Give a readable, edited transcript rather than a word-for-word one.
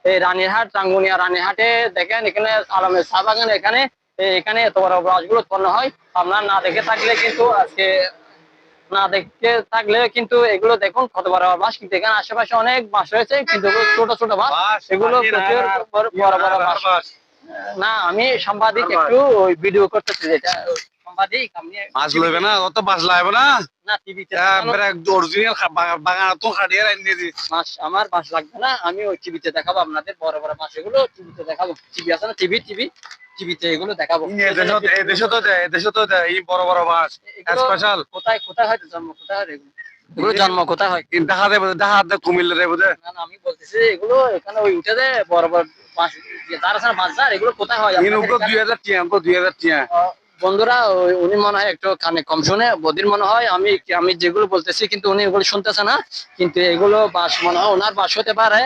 এই রানীরহাট, রাঙ্গুনিয়া রানীরহাটে দেখেন এখানে আলমের চা বাগান, এখানে এখানে এত বড় বাঁশগুলো উৎপন্ন হয়। আপনার না দেখে থাকলে কিন্তু আজকে না দেখতে থাকলে কিন্তু এগুলো দেখুন কত বড় বড় বাঁশ, কিন্তু এখানে আশেপাশে অনেক বাঁশ রয়েছে কিন্তু ছোট ছোট বাঁশ, এগুলো প্রচুর বড় বড় বাঁশ। না আমি সাংবাদিক, একটু ওই ভিডিও করতেছি, যেটা সাংবাদিক আমি মাছ লইবে না, অত মাছ লাগবে না। না টিভিতে অরিজিনাল বাগান তো খাটিয়ে রাখি দি মাছ, আমার মাছ লাগবে না, আমি ওই টিভিতে দেখাবো আপনাদের বড় বড় মাছ, এগুলো টিভিতে দেখাবো। টিভি আছে না, টিভিতে এগুলো দেখাবো। এদেশে তো এই বড় বড় মাছ স্পেশাল। কোথায় কোথায় হয় জন্ম, কোথায় হয় এগুলো? এগুলো জন্ম কোথায় হয়? দেখা দেবে, দেখা কুমিল্লা দেবে বোধ। না না আমি বলতেছি এগুলো এখানে ওই উঠে দেয় বড় বড় মাছ, তার আছে না মাছ, এগুলো কোথায় হয়? 2000 টিয়া, 2000 টিয়া। বন্ধুরা উনি মনে হয় একটু কানে কম শুনে, বদির মনে হয় আমি যেগুলো বলতেছি কিন্তু উনি এগুলো শুনতেছে না, কিন্তু এগুলো বাস মনে হয় ওনার বাস হতে পারে।